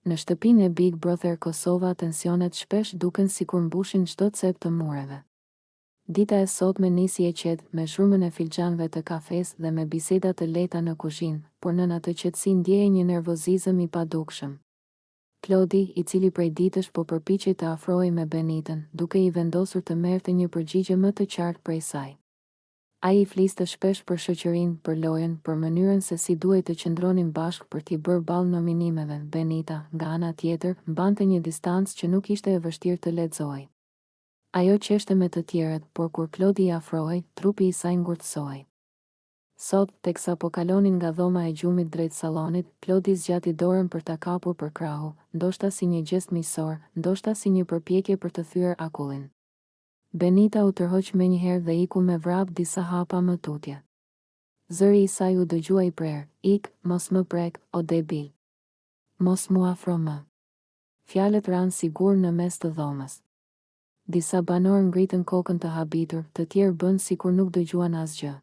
Në shtëpinë e Big Brother Kosova tensionet shpesh duken sikur mbushin çdo cep të mureve. Dita e sotme nisi e qetë, me zhurmën e filxhanëve të kafes dhe me biseda të lehta në kuzhinë, por nën atë qetësi ndjehej një nervozizëm i padukshëm. Klodi, i cili prej ditësh po përpiqej të afrohej me Benitën, duke i vendosur të merrte një përgjigje më të qartë prej saj. Ai i fliste shpesh për shoqërinë, për lojën, për mënyrën se si duhej të qëndronin bashkë për t'i bërë ballë nominimeve. Benita, nga ana tjetër, mbante një distancë që nuk ishte e vështirë të lexojë. Ajo qeshte me të tjerët, por kur Klodi i afrohej, trupi i saj ngurtësohej. Sot, teksa po kalonin nga dhoma e gjumit drejt sallonit, Klodi zgjati dorën për ta kapur për krahu, ndoshta si një gjest miqësor, ndoshta si një përpjekje për të thyer akullin. Benita u tërhoq menjëherë dhe iku me vrap disa hapa më tutje. Zëri i saj u dëgjua i prerë: "Ik, mos më prek, o debil. Mos mu afro më." Fjalët ranë sigur në mes të dhomës. Disa banor ngritën kokën të habitur, të tjerë bën sikur nuk dëgjuan asgjë.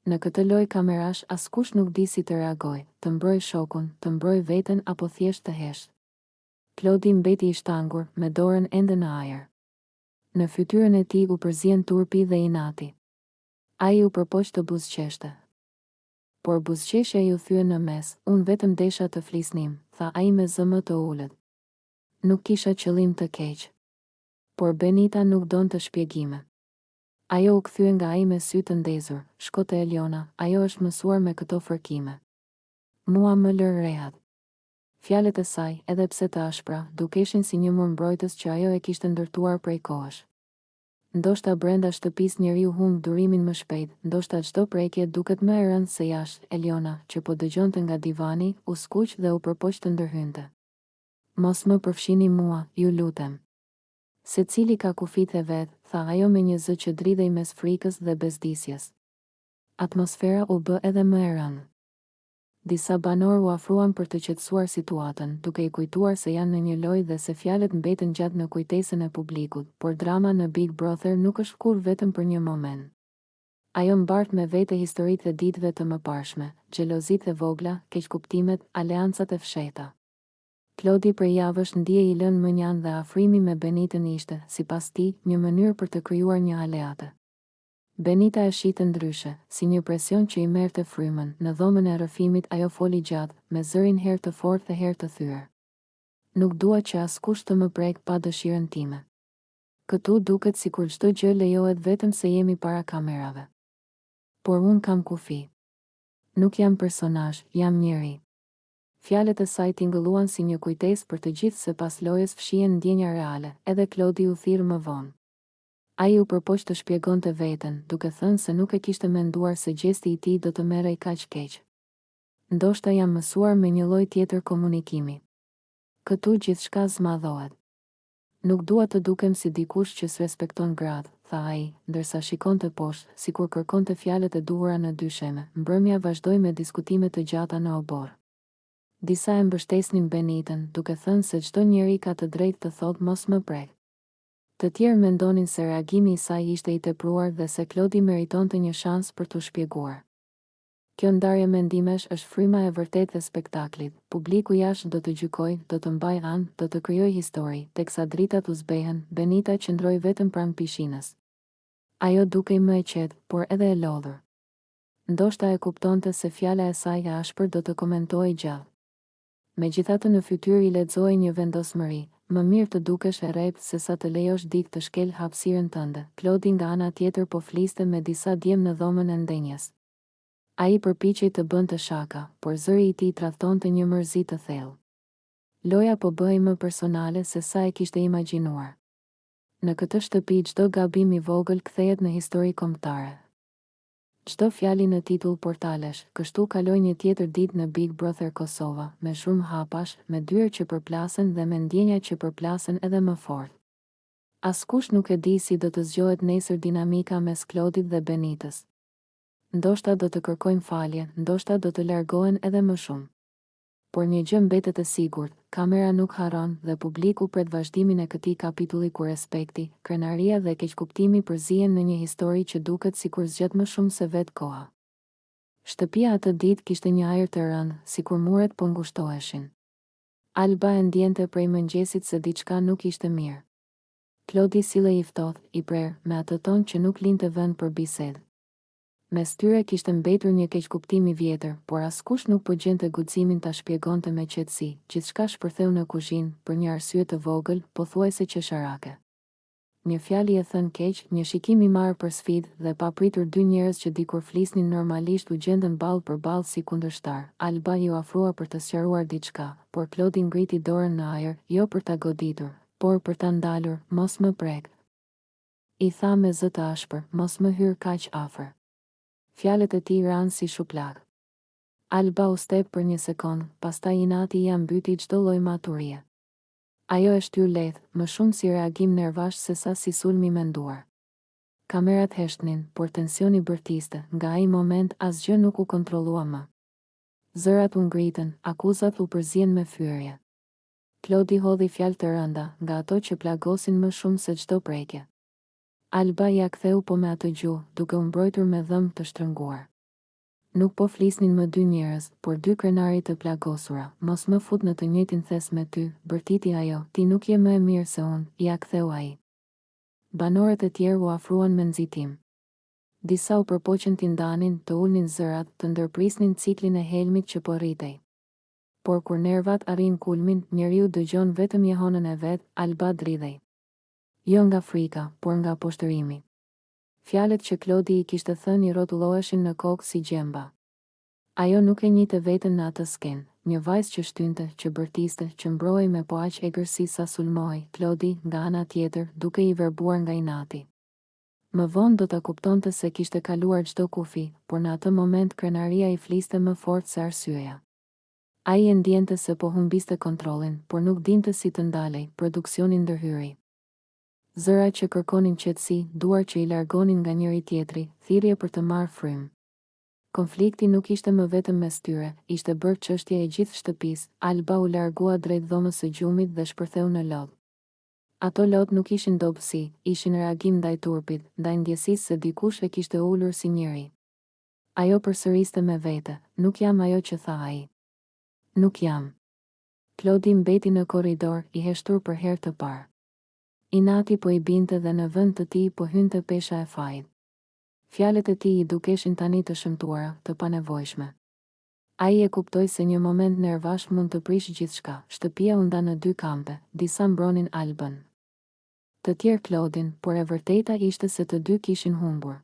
Në këtë lojë kamerash askush nuk di si të reagojë, të mbrojë shokun, të mbrojë veten apo thjesht të heshtë. Klodi mbeti i shtangur, me dorën ende në ajër. Në fytyrën e tij u përzien turpi dhe inati. Ai u përpoq të buzëqeshte. Por buzëqeshja ju thye në mes, unë vetëm desha të flisnim, tha ai me zëmë të ulët. Nuk kisha qëllim të keq. Por Benita nuk donte shpjegime. Ajo u kthye nga ai me sy të ndezur: "Shko te Eliona, ajo është mësuar me këto fërkime. Mua më lër rehat." Fjalët e saj, edhe pse të ashpra, dukeshin si një mur mbrojtës që ajo e kishte ndërtuar prej kohësh. Ndoshta brenda shtëpisë njeriu humb durimin më shpejt, ndoshta çdo prekje duket më e rëndë se jashtë. Eliona, që po dëgjonte nga divani, u skuq dhe u përpoq të ndërhynte. "Mos më përfshini mua, ju lutem. Secili ka kufit e vet," tha ajo me një zë që dridhej mes frikës dhe bezdisjes. Atmosfera u bë edhe më e rëndë. Disa banor u afruan për të qetësuar situatën, duke i kujtuar se janë në një lojë dhe se fjalët mbeten gjatë në kujtesën e publikut, por drama në Big Brother nuk është kur vetëm për një moment. Ajo mbart me vete historitë e ditëve të mëparshme, xhelozitë e vogla, keqkuptimet, aleancat e fshehta. Klodi për javësh ndjej i lënë mënjan dhe afrimi me Benitën ishte, sipas tij, një mënyrë për të krijuar një aleate. Benita e shite ndryshe, si një presion që i merrte frymën. Në dhomën e rrëfimit ajo foli gjatë, me zërin herë të fortë dhe herë të thyer. "Nuk dua që askush të më prek pa dëshirën time. Këtu duket sikur çdo gjë lejohet vetëm se jemi para kamerave. Por unë kam kufi. Nuk jam personazh, jam njeri." Fjalët e saj tingëlluan si një kujtesë për të gjithë se pas lojës fshihen ndjenja reale, edhe Klodi u thirr më vonë. Ai u përpoq të shpjegonte veten, duke thënë se nuk e kishte menduar se gjesti i tij do të merrej kaq keq. "Ndoshta jam mësuar me një lloj tjetër komunikimi. Këtu gjithçka zmadhohet. Nuk dua të dukem si dikush që s'respekton gratë," tha ai, ndërsa shikonte poshtë, sikur kërkonte fjalët e duhura në dysheme. Mbrëmja vazhdoi me diskutime të gjata në obor. Disa e mbështesnin Benitën, duke thënë se çdo njeri ka të drejtë të thotë "mos më prek." Të tjerë mendonin se reagimi i saj ishte i tepruar dhe se Klodi meritonte një shans për t'u shpjeguar. Kjo ndarje mendimesh është fryma e vërtetë e spektaklit. Publiku jashtë do të gjykojë, do të mbajë anë, do të krijojë histori, teksa dritat u zbehen. Benita qëndroi vetëm pranë pishinës. Ajo dukej më e qetë, por edhe e lodhur. Ndoshta e kuptonte se fjala e saj e ashpër do të komentohej gjallë. Megjithatë në fytyrë i lexoi një vendosmëri: "Më mirë të dukesh e rrept se sa të lejosh dikë të shkel hapësirën tënde." Klodi nga ana tjetër po fliste me disa djem në dhomën e ndenjes. Ai përpiqej të bënte shaka, por zëri i tij tradhtonte një mërzi të thellë. Loja po bëhej më personale se sa e kishte imagjinuar. Në këtë shtëpi çdo gabim i vogël kthehet në histori kombëtare. Çdo fjali në titull portalesh. Kështu kaloi një tjetër ditë në Big Brother Kosova, me shumë hapash, me dyer që përplasen dhe me ndjenja që përplasen edhe më fort. Askush nuk e di si do të zgjohet nesër dinamika mes Klodit dhe Benitës. Ndoshta do të kërkojnë falje, ndoshta do të largohen edhe më shumë. Por një gjë mbetet e sigurt, kamera nuk harron dhe publiku pret vazhdimin e këtij kapitulli ku respekti, krenaria dhe keqkuptimi përzihen në një histori që duket sikur zgjet më shumë se vetë koha. Shtëpia atë ditë kishte një ajër të rëndë, sikur muret po ngushtoheshin. Alba e ndjente prej mëngjesit se diçka nuk ishte mirë. Klodi sille i ftohtë, i prerë, me atë ton që nuk linte vend për bisedë. Mes tyre kishte mbetur një keqkuptim i vjetër, por askush nuk po gjente guximin ta shpjegonte me qetësi. Gjithçka shpërtheu në kuzhinë, për një arsye të vogël, pothuajse qesharake. Një fjalë e thënë keq, një shikim i marrë për sfidë dhe pa pritur dy njerëz që dikur flisnin normalisht u gjendën ballë për ballë si kundërshtar. Alba ju afrua për të sqaruar diçka, por Klodi ngriti dorën në ajër, jo për ta goditur, por për ta ndalur. Mos më prek, i tha me zë të ashpër, mos më hyr kaq afër. Fjalët e tij ranë si shuplag. Alba u step për një sekond, pastaj inati ia mbyti çdo lloj maturie. Ajo e shtyr lehtë, më shumë si reagim nervash se sa si sulmi menduar. Kamerat heshtnin, por tensioni bërtiste, nga ai moment asgjë nuk u kontrollua më. Zërat u ngritën, akuzat u përzien me fyrje. Klodi hodhi fjalë të rënda, nga ato që plagosin më shumë se çdo prekje. Alba ja ktheu po me atë gjuhë, duke u mbrojtur me dhëmbë të shtrënguar. Nuk po flisnin më dy njerëz, por dy krenarit të plagosura. Mos më fut në të njëjtin thes me ty, bërtiti ajo, ti nuk je më e mirë se unë, ja ktheu ai. Banorët e tjerë u afruan me nxitim. Disa u përpoqën t'i ndanin, të ulnin zërat, të ndërprisnin ciklin e helmit që po rritej. Por kur nervat arrin kulmin, njeriu dëgjon vetëm jehonën e vet. Alba dridhej. Jo nga frika, por nga poshtërimi. Fjalët që Klodi i kishte thënë i rrotulloheshin në kokë si gjemba. Ajo nuk e njihte veten në atë skenë, një vajzë që shtynte, që bërtiste, që mbrohej me po aq egërsi sa sulmohej. Klodi, nga ana tjetër, duke i verbuar nga inati. Më vonë do ta kuptonte se kishte kaluar çdo kufi, por në atë moment krenaria i fliste më fort se arsyeja. Ai e ndjente se po humbiste kontrollin, por nuk dinte si të ndalej. Produksioni ndërhyri. Zëra që kërkonin qetësi, duar që i largonin nga njëri tjetri, thirrje për të marrë frymë. Konflikti nuk ishte më vetëm mes tyre, ishte bërë çështje e gjithë shtëpisë. Alba u largua drejt dhomës së gjumit dhe shpërtheu në lodh. Ato lot nuk ishin dobësi, ishin reagim ndaj turpit, ndaj ndjesisë se dikush e kishte ulur si njeri. Ajo përsëriste me vete, nuk jam ajo që tha ai. Nuk jam. Klodi mbeti në korridor, i heshtur për herë të parë. Inati po i binte dhe në vend të tij po hynte pesha e fajit. Fjalët e tij i dukeshin tani të shëmtuara, të panevojshme. Ai e kuptoi se një moment nervash mund të prishë gjithçka. Shtëpia u nda në dy kampe, disa mbronin Albën, të tjerë Klodin, por e vërteta ishte se të dy kishin humbur.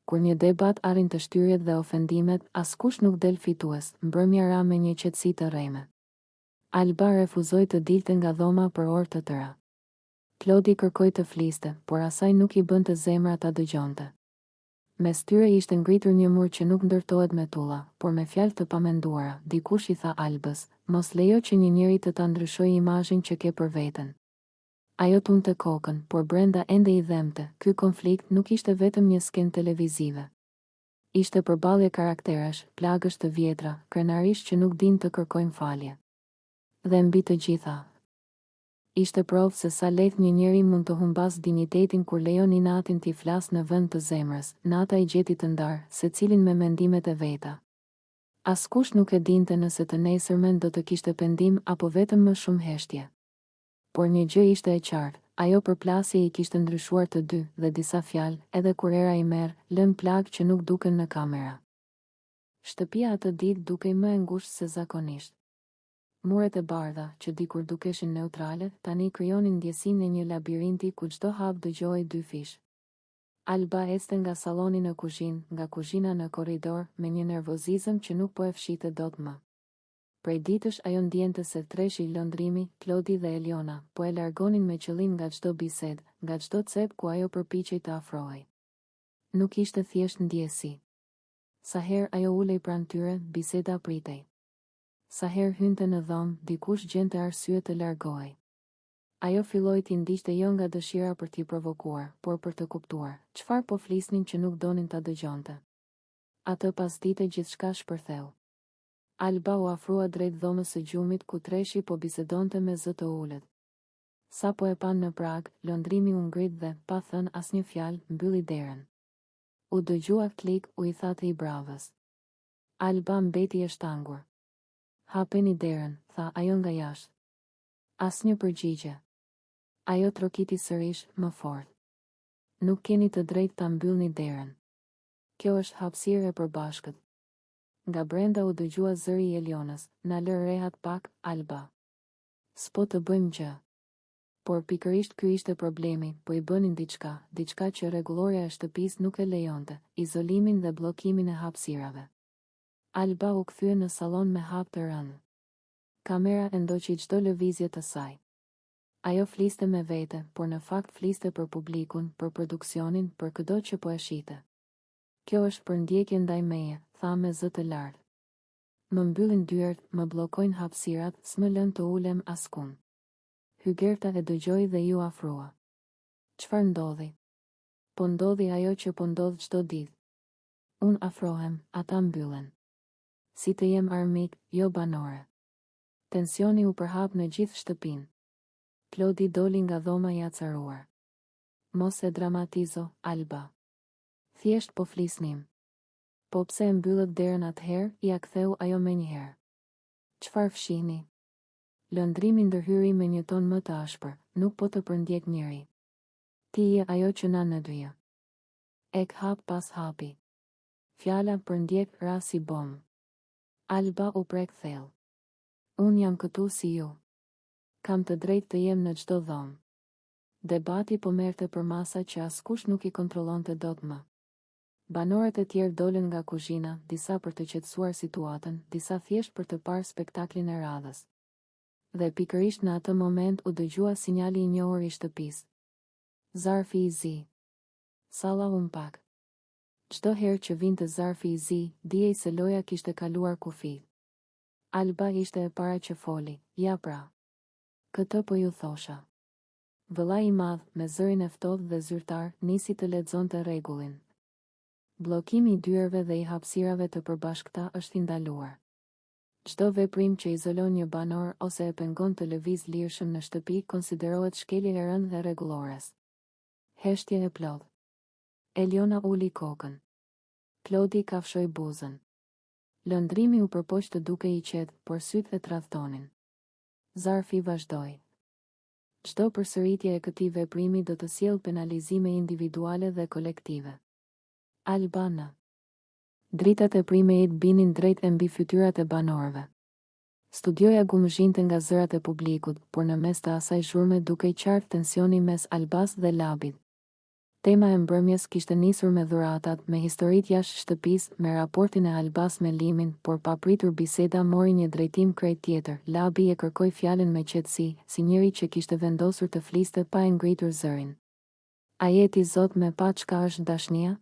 Kur një debat arrin të shtyrjet dhe ofendimet, askush nuk del fitues. Mbrëmja ra me një qetësi të rreme. Alba refuzoi të dilte nga dhoma për orë të tëra. Klodi kërkoi të fliste, por asaj nuk i bënte zemra ta dëgjonte. Mes tyre ishte ngritur një mur që nuk ndërtohet me tulla, por me fjalë të pamenduara. Dikush i tha Albës, mos lejo që një njeri të ta ndryshojë imazhin që ke për veten. Ajo tunte kokën, por brenda ende i dhemte. Ky konflikt nuk ishte vetëm një skenë televizive. Ishte përballje karakterash, plagësh të vjetra, krenarish që nuk din të kërkojnë falje. Dhe mbi të gjitha, ishte provë se sa lehtë një njeri mund të humbas dinjitetin kur lejon inatin t'i flas në vend të zemrës. Nata i gjeti të ndarë, secilin me mendimet e veta. Askush nuk e dinte nëse të nesërmen do të kishte pendim apo vetëm më shumë heshtje. Por një gjë ishte e qartë, ajo përplasje i kishte ndryshuar të dy, dhe disa fjalë, edhe kur era i merr, lën plagë që nuk duken në kamera. Shtëpia atë ditë dukej më e ngushtë se zakonisht. Muret e bardha, që dikur dukeshin neutrale, tani krijonin ndjesinë e një labirinti ku çdo hap dëgjohej dy fish. Alba ecte nga salloni në kuzhinë, nga kuzhina në korridor, me një nervozizëm që nuk po e fshite dot më. Prej ditësh ajo ndjente se treshi lëndrimi, Klodi dhe Eliona, po e largonin me qëllim nga çdo bisedë, nga çdo cep ku ajo përpiqej të afrohej. Nuk ishte thjesht ndjesi. Sa herë ajo ulej pranë tyre, biseda pritej. Sa herë hynte në dhomë, dikush gjente arsye të largohej. Ajo filloi t'i ndiqte jo nga dëshira për t'i provokuar, por për të kuptuar çfarë po flisnin që nuk donin ta dëgjonte. Atë pasdite gjithçka shpërtheu. Alba u afrua drejt dhomës së gjumit ku treshi po bisedonte me zë të ulët. Sa po e pan në prag, lëndrimi u ngrit dhe, pa thënë asnjë fjalë, mbylli derën. U dëgjua klik, u i tha të i bravës. Alba mbeti e shtangur. Hapeni derën, tha ajo nga jashtë. Asnjë përgjigje. Ajo trokiti sërish, më fort. Nuk keni të drejtë ta mbyllni derën. Kjo është hapësirë e përbashkët. Nga brenda u dëgjua zëri i Elionës, na lë rehat pak, Alba. S'po të bëjmë gjë. Por pikërisht ky ishte problemi, po i bënin diçka që rregullorja e shtëpisë nuk e lejonte, izolimin dhe bllokimin e hapësirave. Alba u kthye në sallon me hap të rënë. Kamera e ndoqi çdo lëvizje të saj. Ajo fliste me vete, por në fakt fliste për publikun, për produksionin, për çdo që po e shite. Kjo është për ndjekje ndaj meje, tha me zë të lartë. Më mbyllin dyert, më bllokojnë hapësirat, s'më lën të ulem askund. Hygerta e dëgjoi dhe ju afrua. Çfarë ndodhi? Po ndodhi ajo që po ndodh çdo ditë. Unë afrohem, ata mbyllen. Si të jem armik, jo banore. Tensioni u përhap në gjithë shtëpinë. Klodi doli nga dhoma i acaruar. Mos e dramatizo, Alba. Thjesht po flisnim. Po pse e mbyllët derën atëherë, ja ktheu ajo menjëherë. Çfarë fshihni? Lëndrimi ndërhyri me një ton më të ashpër, nuk po të përndjek njëri. Ti je ajo që na ndëjë. Ek hap pas hapi. Fjala përndjek ra si bomë. Alba u prek thellë. Unë jam këtu si ju. Kam të drejtë të jem në çdo dhomë. Debati po merrte për masa që askush nuk i kontrollonte dot më. Banorët e tjerë dolën nga kuzhina, disa për të qetësuar situatën, disa thjesht për të parë spektaklin e radhës. Dhe pikërisht në atë moment u dëgjua sinjali i njohur i shtëpisë. Zarfi i zi. Salla u mpak. Çdo herë që vinte zarfi i zi, dijej se loja kishte kaluar kufi. Alba ishte e para që foli. Ja pra. Këtë po ju thosha. Vëllai i madh, me zërin e ftohtë dhe zyrtar, nisi të lexonte rregullin. Bllokimi i dyerve dhe i hapësirave të përbashkëta është i ndaluar. Çdo veprim që izolon një banor ose e pengon të lëviz lirshëm në shtëpi konsiderohet shkelje e rënë dhe rregullores. Heshtje e plodh. Eliona uli kokën. Klodi kafshoi buzën. Lëndrimi u përpoq të duke i qetë, por sytë e tradhtonin. Zarfi vazhdoi. Çdo përsëritje e këtij veprimi do të sjellë penalizime individuale dhe kolektive. Albana. Dritat e primejit binin drejt e mbi fytyrat e banorëve. Studioja gumëzhinte nga zërat e publikut, por në mes të asaj zhurme duke i qartë tensioni mes Albas dhe Labit. Tema e mbrëmjes kishte nisur me dhuratat, me historitë jashtë shtëpisë, me raportin e Albas me Limin, por papritur biseda mori një drejtim krejt tjetër. Labi e kërkoi fjalën me qetësi, si njëri që kishte vendosur të fliste pa e ngritur zërin. A jeti zot me pa çka është dashnia?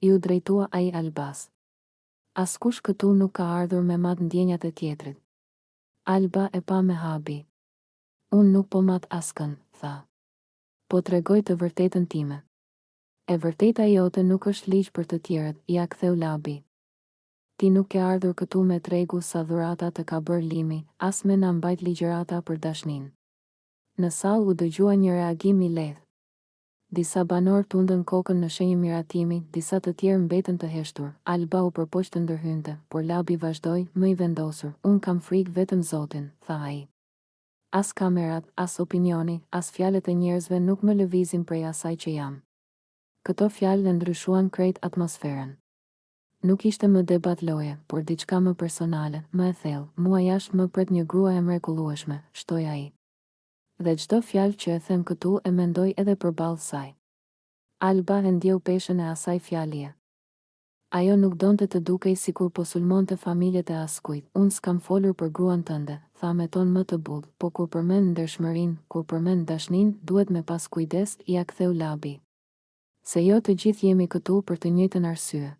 I u drejtua ai Albas. Askush këtu nuk ka ardhur me mat ndjenjat e tjetrit. Alba e pa me habi. Unë nuk po mat askën, tha. Po tregoj të vërtetën time. E vërteta jote nuk është ligj për të tjerët, ja ktheu Labi. Ti nuk ke ardhur këtu me tregu sa dhurata të ka bërë Limi, as me na mbajt ligjërata për dashnin. Në sallë u dëgjua një reagim i lehtë. Disa banor tundën kokën në shenjë miratimi, disa të tjerë mbetën të heshtur. Alba u përpoq të ndërhynte, por Labi vazhdoi, më i vendosur. Unë kam frikë vetëm Zotin, tha ai. As kamerat, as opinioni, as fjalët e njerëzve nuk më lëvizin prej asaj që jam. Këto fjalë e ndryshuan krejt atmosferën. Nuk ishte më debat loje, por diçka më personale, më e thellë. Mua jashtë më pret një grua e mrekullueshme, shtoi ai. Dhe çdo fjalë që e them këtu e mendoj edhe përballë saj. Alba e ndjeu peshën e asaj fjalie. Ajo nuk donte të dukej sikur po sulmonte familjet e askujt. Unë s'kam folur për gruan tënde, tha me ton më të butë, po kur përmend ndershmërinë, kur përmend dashnin, duhet me pas kujdes, ja ktheu Labi. Se jo të gjithë jemi këtu për të njëjtën arsye.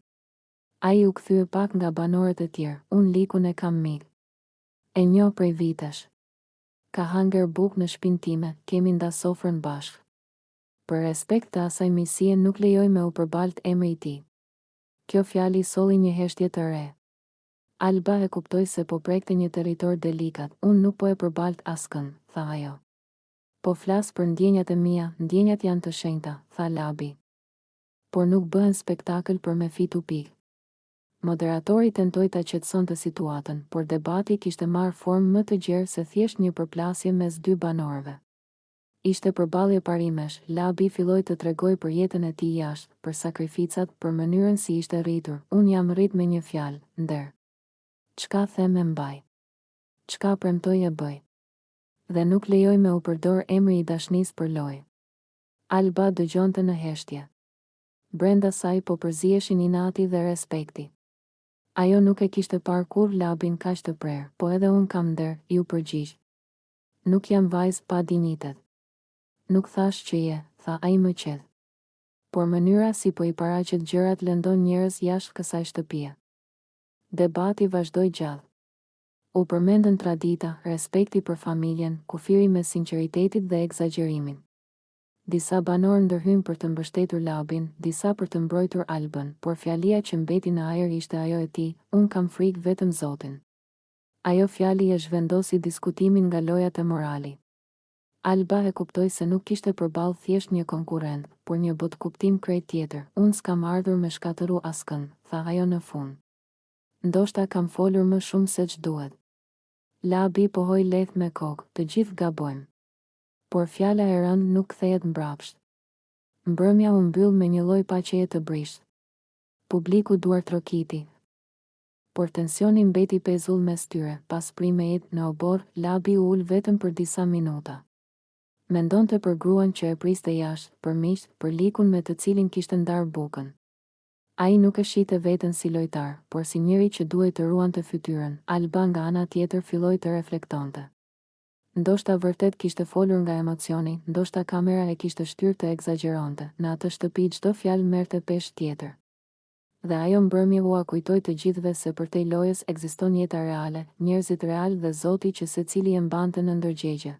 Ai u kthye pak nga banorët e tjerë. Unë Likun e kam mik. E njoh prej vitesh. Ka hanger bukë në shtëpinë time, kemi nda sofrën bashkë. Për respekt të asaj misie nuk lejoj me u përbalt emri i tij. Kjo fjali solli një heshtje të re. Alba e kuptoi se po prekte një territor delikat. Unë nuk po e përbalt askën, tha ajo. Po flas për ndjenjat e mia, ndjenjat janë të shenjta, tha Labi. Por nuk bëhen spektakël për me fitu pikë. Moderatori tentoi ta qetësonte situatën, por debati kishte marrë formë më të gjerë se thjesht një përplasje mes dy banorëve. Ishte përballje parimesh, Labi filloi të tregoj për jetën e tij jashtë, për sakrificat, për mënyrën si ishte rritur. Unë jam rrit me një fjalë, nder. Çka them e mbaj. Çka premtoj e bëj. Dhe nuk lejoj me u përdor emri i dashnisë për lojë. Alba dëgjonte në heshtje. Brenda saj po përziheshin inati dhe respekti. Ajo nuk e kishte parë kur Labin kaq të prerë, po edhe unë kam nder, ju përgjigj. Nuk jam vajzë pa dinitet. Nuk thash që je, tha ai më qetë. Por mënyra si po i paraqet gjërat lëndon njerëz jashtë kësaj shtëpie. Debati vazhdoi gjallë. U përmendën tradita, respekti për familjen, kufiri me sinqeritetit dhe egzagerimin. Disa banorë ndërhyn për të mbështetur Labin, disa për të mbrojtur Albën, por fjalia që mbeti në ajër ishte ajo e tij, unë kam frikë vetëm Zotin. Ajo fjali e zhvendosi diskutimin nga lojat e morali. Alba e kuptoi se nuk kishte përballë thjesht një konkurrent, por një botkuptim krejt tjetër. Unë s'kam ardhur me shkatëru askën, tha ajo në fund. Ndoshta kam folur më shumë se ç'duhet. Labi pohoi lehtë me kokë, të gjithë gabojmë. Por fjala e rënë nuk kthehet mbrapsht. Mbrëmja u mbyll me një lloj paqeje të brisht. Publiku duar trokiti. Por tensioni mbeti pezull mes tyre. Pas primejit në obor, Labi u ul vetëm për disa minuta. Mendonte për gruan që e priste jashtë, për miqt, për likun me të cilin kishte ndarë bukën. Ai nuk e shite veten si lojtar, por si njëri që duhet të ruante fytyrën. Alba nga ana tjetër filloi të reflektonte. Ndoshta vërtet kishte folur nga emocioni, ndoshta kamera e kishte shtyrë të egzageronte. Në atë shtëpi çdo fjalë merrte peshë tjetër. Dhe ajo mbrëmje u kujtoi të gjithëve se përtej lojës ekziston jeta reale, njerëzit real dhe Zoti që secili e mbante në ndërgjegje.